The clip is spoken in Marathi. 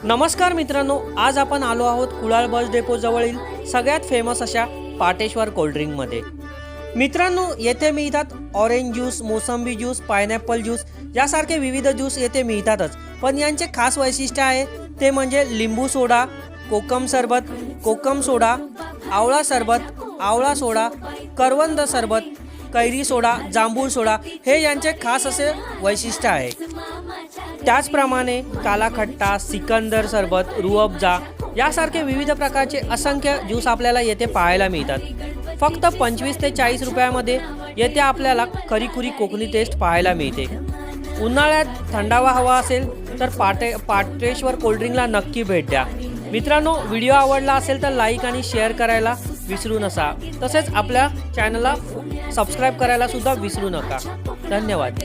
नमस्कार मित्रांनो, आज आपण आलो आहोत कुडाळ बस डेपो जवळील सगळ्यात फेमस अशा पाटेश्वर कोल्ड्रिंकमध्ये। मित्रांनो, येथे मिळतात ऑरेंज ज्यूस, मोसंबी ज्यूस, पायनॅपल ज्यूस यासारखे विविध ज्यूस येथे मिळतातच। पण यांचे खास वैशिष्ट्य आहे ते म्हणजे लिंबू सोडा, कोकम सरबत, कोकम सोडा, आवळा सरबत, आवळा सोडा, करवंद सरबत, कैरी सोडा, जांभूळ सोडा हे यांचे खास असे वैशिष्ट्य आहे। त्याचप्रमाणे काला खट्टा, सिकंदर सरबत, रूअफजा यासारखे विविध प्रकारचे असंख्य ज्यूस आपल्याला येथे पाहायला मिळतात। फक्त 25 ते 40 रुपयामध्ये येथे आपल्याला खरीखुरी कोकणी टेस्ट पाहायला मिळते। उन्हाळ्यात थंडावा हवा असेल तर पाटेश्वर कोल्ड्रिंकला नक्की भेट द्या। मित्रांनो, व्हिडिओ आवडला असेल तर लाईक आणि शेअर करायला विसरू नका। तसेच आपल्या चॅनलला सबस्क्राईब करायला सुद्धा विसरू नका। धन्यवाद।